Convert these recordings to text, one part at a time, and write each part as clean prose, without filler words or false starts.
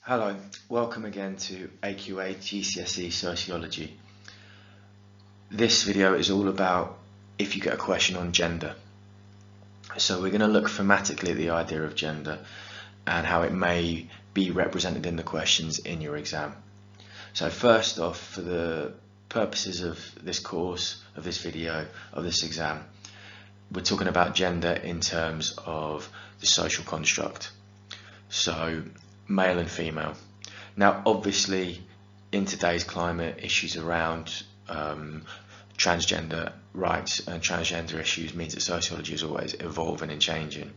Hello, welcome again to AQA GCSE Sociology. This video is all about if you get a question on gender. So we're going to look thematically at the idea of gender and how it may be represented in the questions in your exam. So first off, for the purposes of this course, of this video, of this exam, we're talking about gender in terms of the social construct. So male and female. Now, obviously, in today's climate, issues around transgender rights and transgender issues means that sociology is always evolving and changing.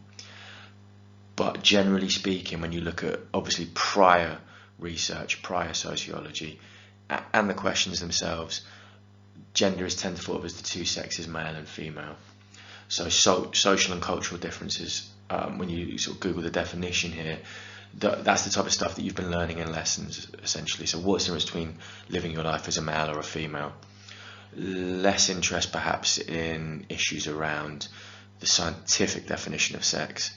But generally speaking, when you look at obviously prior research, prior sociology, and the questions themselves, gender is tend to thought of as the two sexes, male and female. So social and cultural differences, when you sort of Google the definition here, that's the type of stuff that you've been learning in lessons, essentially. So what's the difference between living your life as a male or a female? Less interest perhaps in issues around the scientific definition of sex.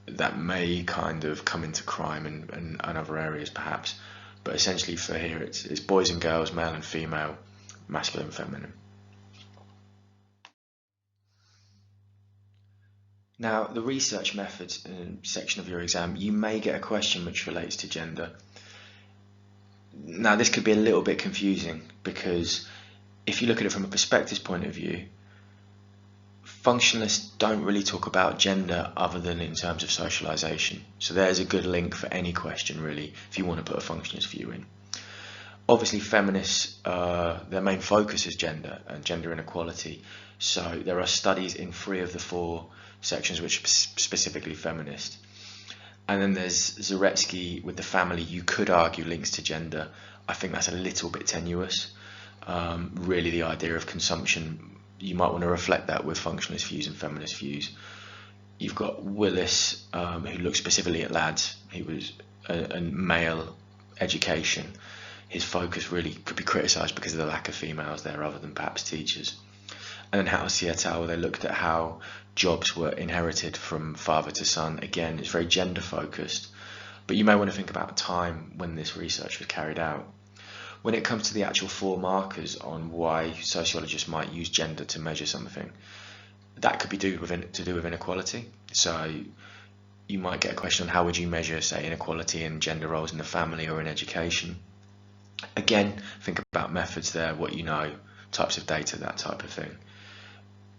That may kind of come into crime and other areas perhaps. But essentially for here it's boys and girls, male and female, masculine and feminine. Now, the research methods section of your exam, you may get a question which relates to gender. Now, this could be a little bit confusing because if you look at it from a perspectives point of view, functionalists don't really talk about gender other than in terms of socialization. So there's a good link for any question, really, if you want to put a functionalist view in. Obviously, feminists, their main focus is gender and gender inequality. So there are studies in 3 of the 4 sections which are specifically feminist. And then there's Zaretsky with the family, you could argue links to gender. I think that's a little bit tenuous. Really the idea of consumption, you might want to reflect that with functionalist views and feminist views. You've got Willis, who looks specifically at lads. He was a male education. His focus really could be criticised because of the lack of females there other than perhaps teachers. And then House et al., they looked at how jobs were inherited from father to son. Again, it's very gender focused, but you may want to think about a time when this research was carried out. When it comes to the actual 4 markers on why sociologists might use gender to measure something, that could be to do with inequality. So you might get a question on how would you measure, say, inequality in gender roles in the family or in education. Again, think about methods there, what you know, types of data, that type of thing.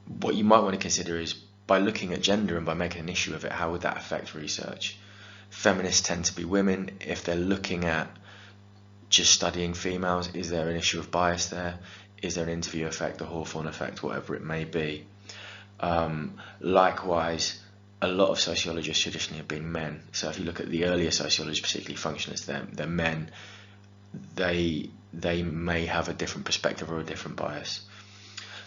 What you might want to consider is, by looking at gender and by making an issue of it, how would that affect research? Feminists tend to be women. If they're looking at just studying females, is there an issue of bias there? Is there an interview effect, a Hawthorne effect, whatever it may be? Likewise, a lot of sociologists traditionally have been men. So if you look at the earlier sociologists, particularly functionalists, they're men. They may have a different perspective or a different bias.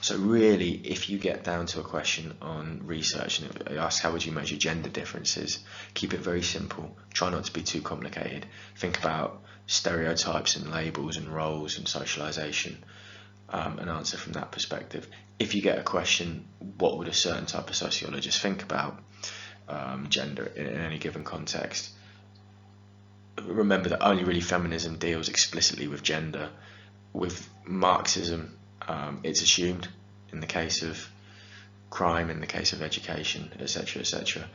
So really, if you get down to a question on research and it asks how would you measure gender differences, keep it very simple. Try not to be too complicated. Think about stereotypes and labels and roles and socialization, and answer from that perspective. If you get a question, what would a certain type of sociologist think about gender in any given context? Remember that only really feminism deals explicitly with gender. With Marxism, it's assumed in the case of crime, in the case of education, etc., etc.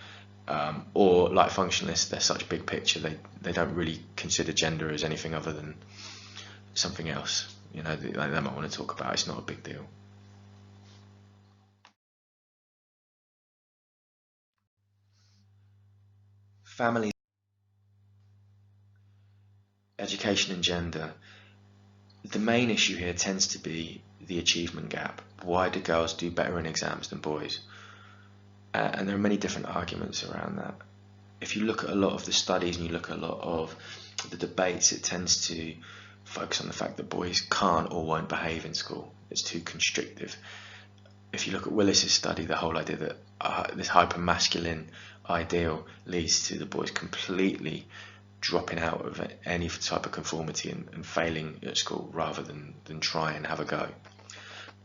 Or like functionalists, they're such big picture, they don't really consider gender as anything other than something else. You know, they might want to talk about. It's not a big deal. Family, education and gender. The main issue here tends to be the achievement gap. Why do girls do better in exams than boys? And there are many different arguments around that. If you look at a lot of the studies and you look at a lot of the debates, it tends to focus on the fact that boys can't or won't behave in school. It's too constrictive. If you look at Willis's study, the whole idea that this hyper-masculine ideal leads to the boys completely dropping out of any type of conformity and failing at school rather than try and have a go.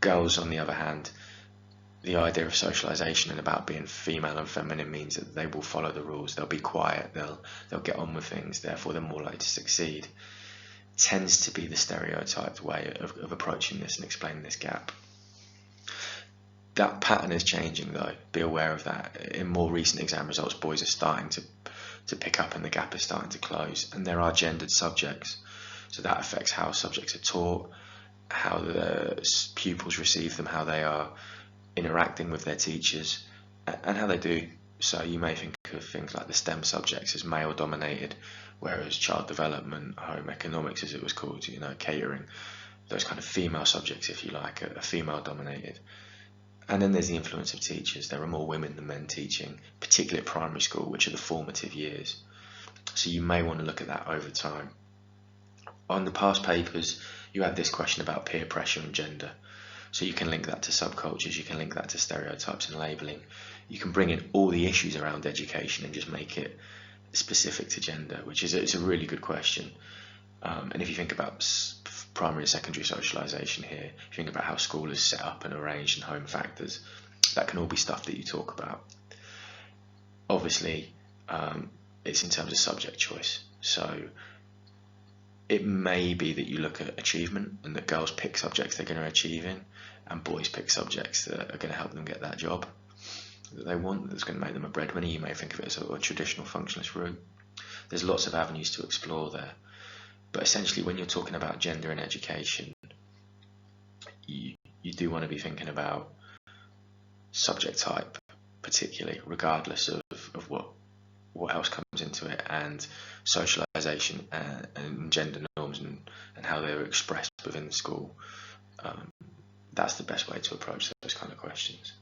Girls, on the other hand, the idea of socialization and about being female and feminine means that they will follow the rules, they'll be quiet, they'll get on with things, therefore they're more likely to succeed, tends to be the stereotyped way of approaching this and explaining this gap. That pattern is changing though, be aware of that. In more recent exam results, boys are starting to pick up and the gap is starting to close, and there are gendered subjects, so that affects how subjects are taught, how the pupils receive them, how they are interacting with their teachers, and how they do. So you may think of things like the STEM subjects as male dominated, whereas child development, home economics as it was called, catering, those kind of female subjects, if you like, are female dominated. And then there's the influence of teachers. There are more women than men teaching, particularly at primary school, which are the formative years. So you may want to look at that over time. On the past papers, you had this question about peer pressure and gender. So you can link that to subcultures, you can link that to stereotypes and labelling. You can bring in all the issues around education and just make it specific to gender, which is it's a really good question. And if you think about primary and secondary socialisation here, if you think about how school is set up and arranged and home factors, that can all be stuff that you talk about. Obviously, it's in terms of subject choice. So it may be that you look at achievement and that girls pick subjects they're going to achieve in, and boys pick subjects that are going to help them get that job that they want, that's going to make them a breadwinner. You may think of it as a traditional functionalist route. There's lots of avenues to explore there. But essentially, when you're talking about gender in education, you do want to be thinking about subject type, particularly, regardless of what else comes into it, and socialisation and gender norms and how they're expressed within the school. That's the best way to approach those kind of questions.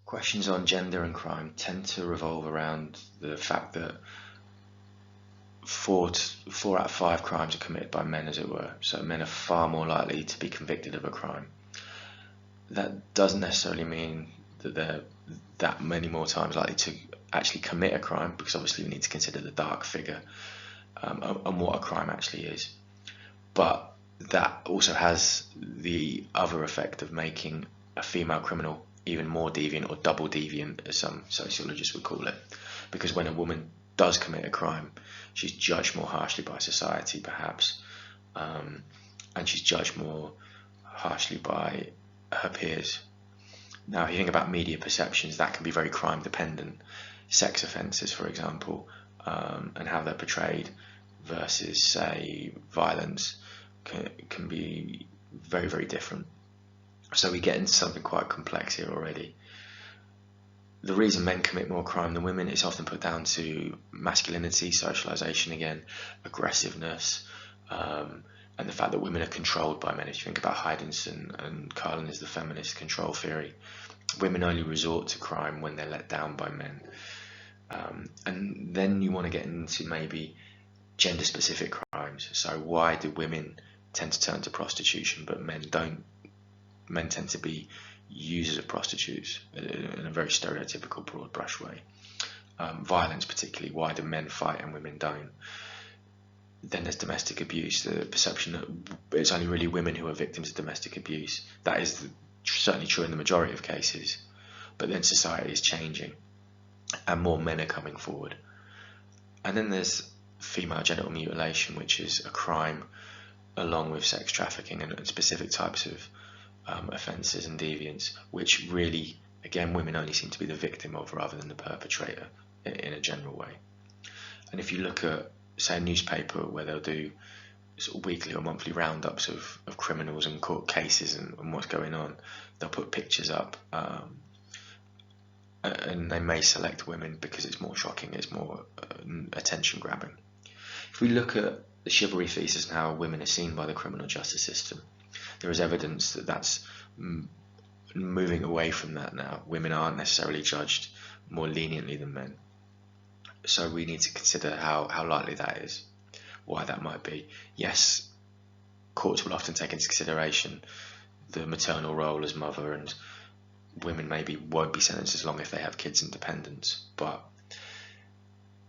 Questions on gender and crime tend to revolve around the fact that four out of five crimes are committed by men, as it were. So men are far more likely to be convicted of a crime. That doesn't necessarily mean that they're that many more times likely to actually commit a crime, because obviously we need to consider the dark figure and what a crime actually is. But that also has the other effect of making a female criminal even more deviant, or double deviant, as some sociologists would call it, because when a woman does commit a crime, she's judged more harshly by society, perhaps, and she's judged more harshly by her peers. Now, if you think about media perceptions, that can be very crime dependent. Sex offences, for example, and how they're portrayed versus, say, violence can be very, very different. So we get into something quite complex here already. The reason men commit more crime than women is often put down to masculinity, socialization again, aggressiveness, and the fact that women are controlled by men. If you think about Heidenson and Carlin is the feminist control theory, women only resort to crime when they're let down by men. And then you want to get into maybe gender-specific crimes. So why do women tend to turn to prostitution but men don't? Men tend to be users of prostitutes in a very stereotypical broad brush way. Violence particularly, why do men fight and women don't? Then there's domestic abuse, the perception that it's only really women who are victims of domestic abuse. That is certainly true in the majority of cases, but then society is changing and more men are coming forward. And then there's female genital mutilation, which is a crime along with sex trafficking and specific types of offences and deviance, which really, again, women only seem to be the victim of rather than the perpetrator in a general way. And if you look at, say, a newspaper where they'll do sort of weekly or monthly roundups of criminals and court cases and what's going on, they'll put pictures up, and they may select women because it's more shocking, it's more attention grabbing. If we look at the chivalry thesis and how women are seen by the criminal justice system, there is evidence that that's moving away from that now. Women aren't necessarily judged more leniently than men. So we need to consider how likely that is, why that might be. Yes, courts will often take into consideration the maternal role as mother, and women maybe won't be sentenced as long if they have kids independence. But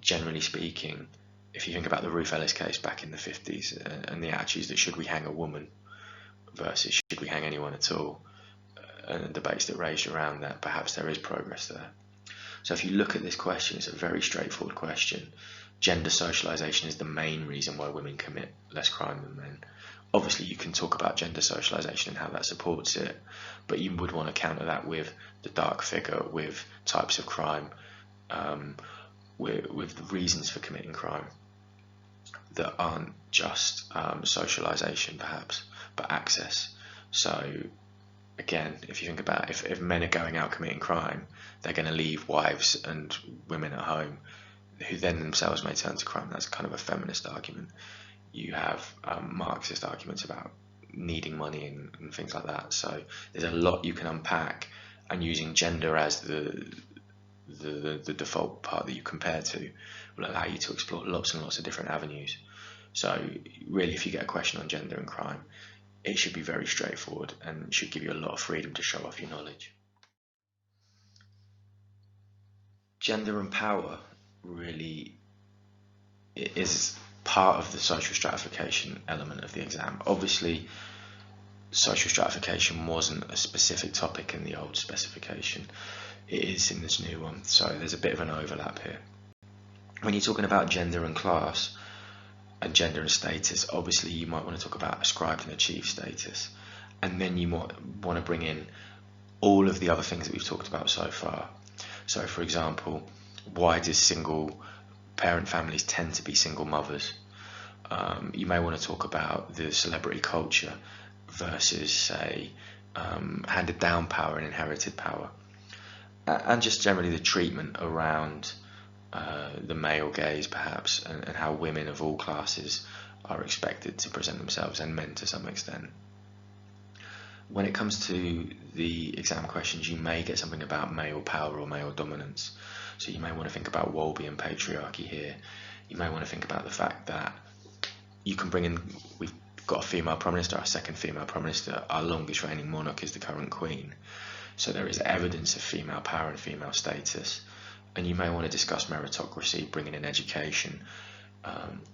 generally speaking, if you think about the Ruth Ellis case back in the 50s and the attitudes that should we hang a woman versus should we hang anyone at all, and the debates that raged around that, perhaps there is progress there. So if you look at this question, it's a very straightforward question. Gender socialisation is the main reason why women commit less crime than men. Obviously, you can talk about gender socialisation and how that supports it, but you would want to counter that with the dark figure, with types of crime, with the reasons for committing crime that aren't just socialisation, perhaps, but access. So again, if you think about it, if men are going out committing crime, they're going to leave wives and women at home, who then themselves may turn to crime. That's kind of a feminist argument. You have Marxist arguments about needing money and things like that. So there's a lot you can unpack, and using gender as the default part that you compare to will allow you to explore lots and lots of different avenues. So really, if you get a question on gender and crime, it should be very straightforward and should give you a lot of freedom to show off your knowledge. Gender and power really is part of the social stratification element of the exam. Obviously, social stratification wasn't a specific topic in the old specification. It is in this new one, so there's a bit of an overlap here. When you're talking about gender and class, and gender and status, obviously you might want to talk about ascribed and achieved status, and then you might want to bring in all of the other things that we've talked about so far. So for example, why do single parent families tend to be single mothers? You may want to talk about the celebrity culture versus, say, handed down power and inherited power, and just generally the treatment around the male gaze, perhaps, and how women of all classes are expected to present themselves, and men to some extent. When it comes to the exam questions, you may get something about male power or male dominance. So you may want to think about Wolby and patriarchy here. You may want to think about the fact that you can bring in, we've got a female Prime Minister, our second female Prime Minister, our longest reigning monarch is the current Queen. So there is evidence of female power and female status. And you may want to discuss meritocracy, bringing in education,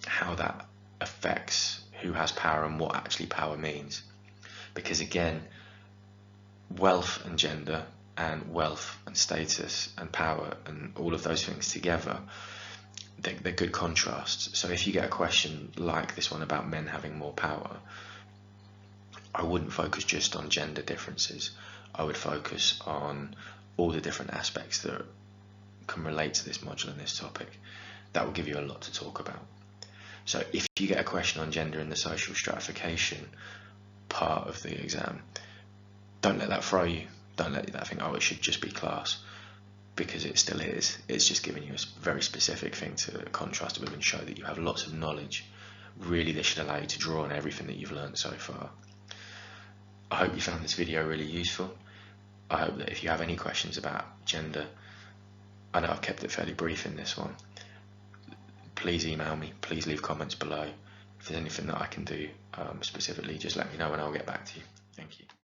how that affects who has power and what actually power means. Because again, wealth and gender, and wealth and status and power and all of those things together, they're good contrasts. So if you get a question like this one about men having more power, I wouldn't focus just on gender differences. I would focus on all the different aspects that can relate to this module and this topic. That will give you a lot to talk about. So if you get a question on gender in the social stratification part of the exam, don't let that throw you. Don't let that think, oh, it should just be class, because it still is. It's just giving you a very specific thing to contrast with and show that you have lots of knowledge. Really, this should allow you to draw on everything that you've learned so far. I hope you found this video really useful. I hope that if you have any questions about gender, I know I've kept it fairly brief in this one, please email me, please leave comments below. If there's anything that I can do specifically, just let me know and I'll get back to you. Thank you.